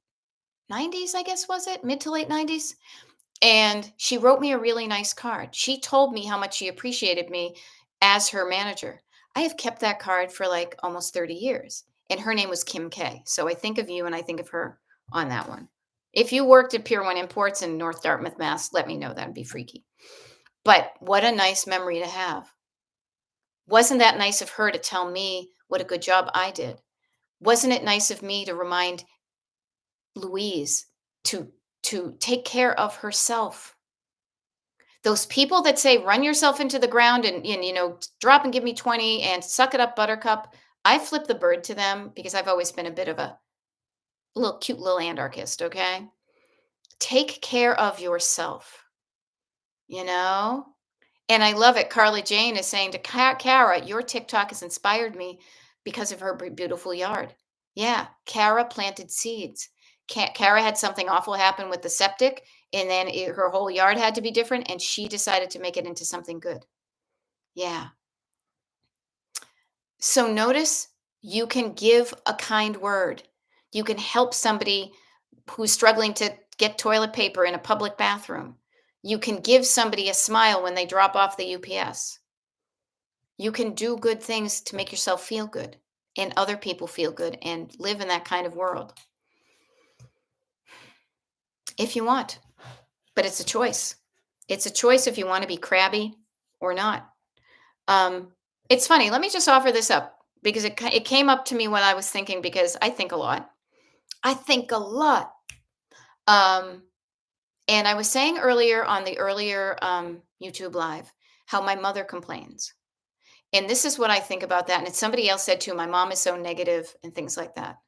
Speaker 1: 90s, I guess, was it? Mid to late 90s? And she wrote me a really nice card. She told me how much she appreciated me as her manager. I have kept that card for like almost 30 years. And her name was Kim K. So I think of you and I think of her on that one. If you worked at Pier 1 Imports in North Dartmouth, Mass, let me know. That'd be freaky. But what a nice memory to have. Wasn't that nice of her to tell me what a good job I did? Wasn't it nice of me to remind Louise to take care of herself? Those people that say, "Run yourself into the ground and, drop and give me 20 and suck it up, buttercup." I flip the bird to them because I've always been a bit of a little cute little anarchist, okay? Take care of yourself, you know? And I love it. Carla Jane is saying to Kara, "Your TikTok has inspired me because of her beautiful yard." Yeah, Kara planted seeds. Kara had something awful happen with the septic, and then her whole yard had to be different, and she decided to make it into something good. Yeah. So notice you can give a kind word. You can help somebody who's struggling to get toilet paper in a public bathroom. You can give somebody a smile when they drop off the UPS. You can do good things to make yourself feel good and other people feel good and live in that kind of world if you want. But it's a choice. It's a choice if you want to be crabby or not. Um, it's funny. Let me just offer this up because it came up to me when I was thinking because I think a lot. I think a lot. Um, and I was saying earlier on the earlier YouTube live how my mother complains. And this is what I think about that. And it's somebody else said too, my mom is so negative and things like that.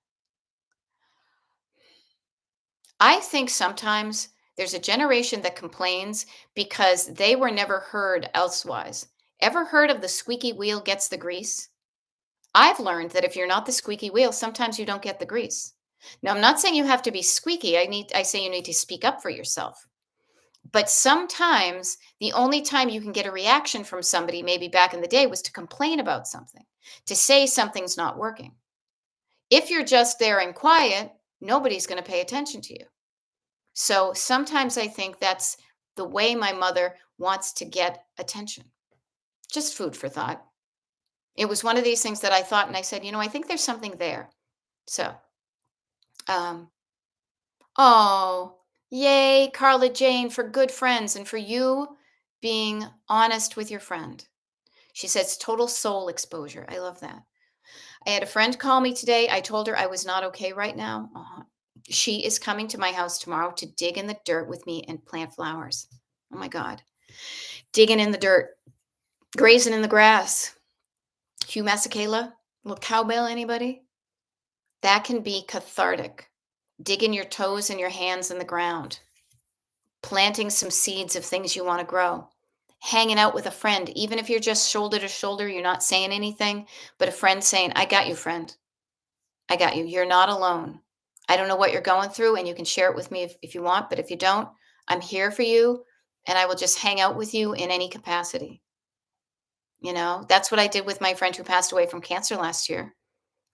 Speaker 1: I think sometimes there's a generation that complains because they were never heard elsewise. Ever heard of the squeaky wheel gets the grease? I've learned that if you're not the squeaky wheel, sometimes you don't get the grease. Now, I'm not saying you have to be squeaky. I say you need to speak up for yourself. But sometimes the only time you can get a reaction from somebody, maybe back in the day, was to complain about something, to say something's not working. If you're just there and quiet, nobody's going to pay attention to you. So sometimes I think that's the way my mother wants to get attention. Just food for thought. It was one of these things that I thought, and I said, I think there's something there. So, um, oh, yay, Carla Jane, for good friends and for you being honest with your friend. She says total soul exposure. I love that. I had a friend call me today. I told her I was not okay right now. She is coming to my house tomorrow to dig in the dirt with me and plant flowers. Oh my God. Digging in the dirt, grazing in the grass. Hugh Masekela, little cowbell, anybody? That can be cathartic. Digging your toes and your hands in the ground, planting some seeds of things you want to grow, hanging out with a friend, even if you're just shoulder to shoulder, you're not saying anything, but a friend saying, I got you, friend. I got you. You're not alone. I don't know what you're going through, and you can share it with me if you want, but if you don't, I'm here for you, and I will just hang out with you in any capacity. That's what I did with my friend who passed away from cancer last year.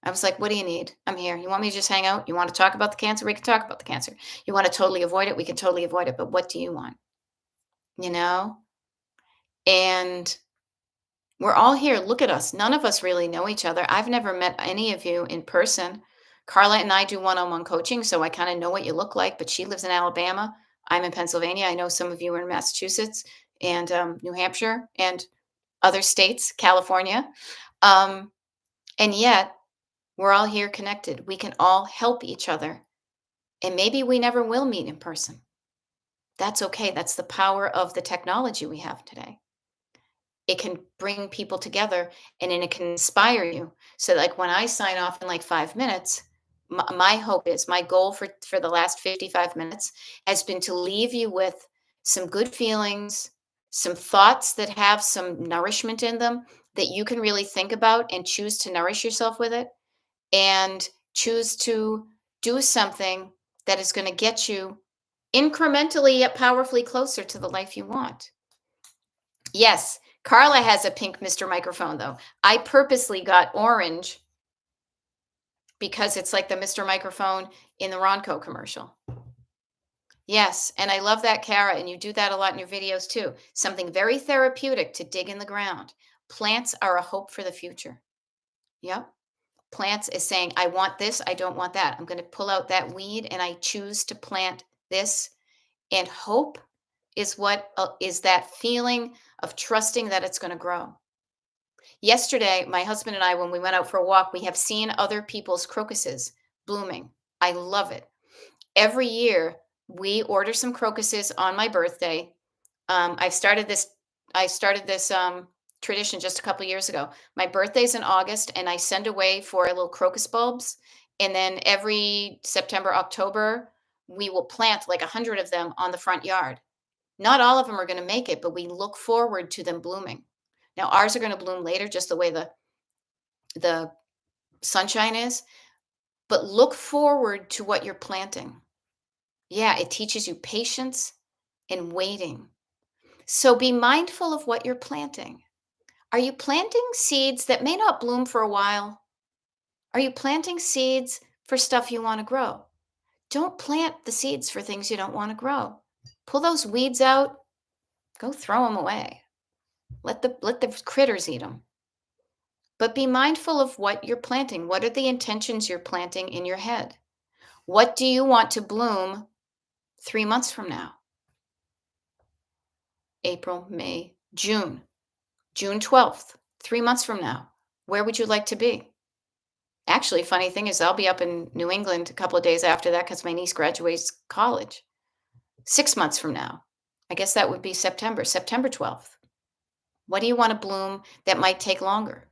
Speaker 1: I was like, what do you need? I'm here. You want me to just hang out? You want to talk about the cancer? We can talk about the cancer. You want to totally avoid it? We can totally avoid it. But what do you want? You know? And We're all here. Look at us. None of us really know each other. I've never met any of you in person. Carla and I do one-on-one coaching, so I kind of know what you look like, but she lives in Alabama. I'm in Pennsylvania. I know some of you are in Massachusetts and New Hampshire and other states, California. Um, and yet, we're all here connected. We can all help each other. And maybe we never will meet in person. That's okay. That's the power of the technology we have today. It can bring people together and then it can inspire you. So, like when I sign off in like 5 minutes, my hope is my goal for the last 55 minutes has been to leave you with some good feelings, some thoughts that have some nourishment in them that you can really think about and choose to nourish yourself with it and choose to do something that is going to get you incrementally yet powerfully closer to the life you want. Yes, Carla has a pink Mr. Microphone, though. I purposely got orange because it's like the Mr. Microphone in the Ronco commercial. Yes, and I love that, Kara, and you do that a lot in your videos too. Something very therapeutic to dig in the ground. Plants are a hope for the future. Yep. Plants is saying, I want this, I don't want that. I'm going to pull out that weed and I choose to plant this. And hope is what is that feeling of trusting that it's going to grow. Yesterday, my husband and I, when we went out for a walk, we have seen other people's crocuses blooming. I love it. Every year, we order some crocuses on my birthday. I started this. I started this tradition just a couple years ago. My birthday's in August, and I send away for little crocus bulbs. And then every September, October, we will plant like 100 of them on the front yard. Not all of them are going to make it, but we look forward to them blooming. Now ours are going to bloom later, just the way the sunshine is, but look forward to what you're planting. Yeah, it teaches you patience and waiting. So be mindful of what you're planting. Are you planting seeds that may not bloom for a while? Are you planting seeds for stuff you want to grow? Don't plant the seeds for things you don't want to grow. Pull those weeds out, go throw them away. Let the critters eat them. But be mindful of what you're planting. What are the intentions you're planting in your head? What do you want to bloom 3 months from now? April, May, June, June 12th, 3 months from now. Where would you like to be? Actually, funny thing is, I'll be up in New England a couple of days after that because my niece graduates college. 6 months from now. I guess that would be September 12th. What do you want to bloom that might take longer?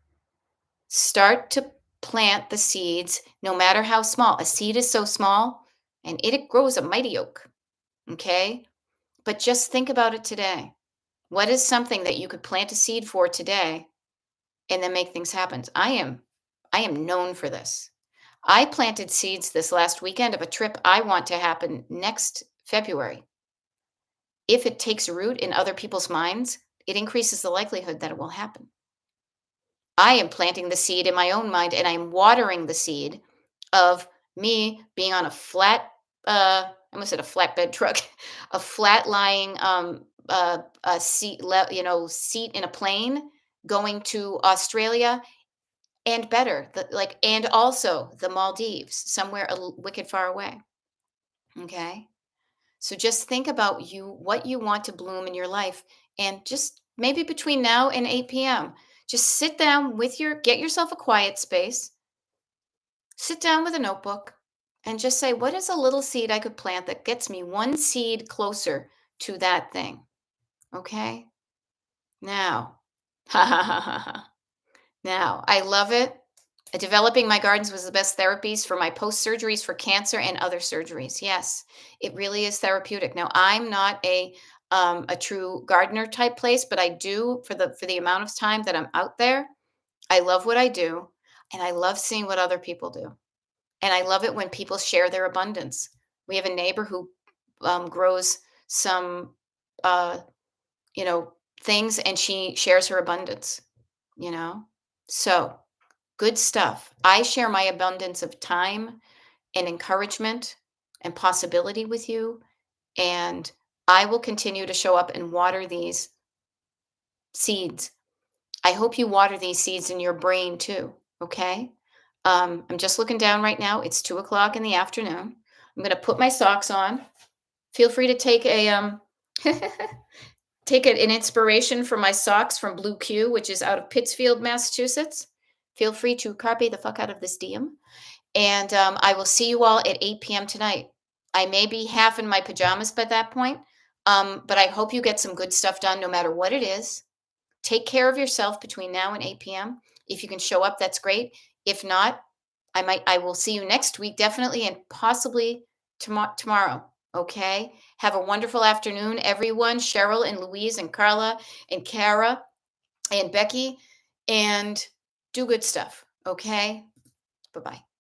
Speaker 1: Start to plant the seeds, no matter how small. A seed is so small and it grows a mighty oak. Okay. But just think about it today. What is something that you could plant a seed for today and then make things happen? I am known for this. I planted seeds this last weekend of a trip I want to happen next February. If it takes root in other people's minds, it increases the likelihood that it will happen. I am planting the seed in my own mind and I'm watering the seed of me being on a flat, I almost said a flatbed truck, a flat lying a seat, seat in a plane going to Australia and better, and also the Maldives, somewhere wicked far away. Okay. So just think about what you want to bloom in your life. And just maybe between now and 8 p.m., just sit down get yourself a quiet space, sit down with a notebook, and just say, what is a little seed I could plant that gets me one seed closer to that thing? Okay. Now, ha ha ha ha ha. Now, I love it. Developing my gardens was the best therapies for my post surgeries for cancer and other surgeries. Yes, it really is therapeutic. Now, I'm not a true gardener type place, but I do for the amount of time that I'm out there. I love what I do, and I love seeing what other people do, and I love it when people share their abundance. We have a neighbor who grows some, uh, you know, things, and she shares her abundance. You know, so good stuff. I share my abundance of time and encouragement and possibility with you. And I will continue to show up and water these seeds I hope you water these seeds in your brain too. Okay. I'm just looking down right now. It's 2 o'clock in the afternoon. I'm going to put my socks on. Feel free to take a take an inspiration from my socks from Blue Q, which is out of Pittsfield, Massachusetts. Feel free to carpe the fuck out of this DM. And I will see you all at 8 p.m. tonight. I may be half in my pajamas by that point, but I hope you get some good stuff done no matter what it is. Take care of yourself between now and 8 p.m. If you can show up, that's great. If not, I will see you next week, definitely, and possibly tomorrow. Okay. Have a wonderful afternoon, everyone. Cheryl and Louise and Carla and Kara and Becky, and do good stuff. Okay. Bye bye.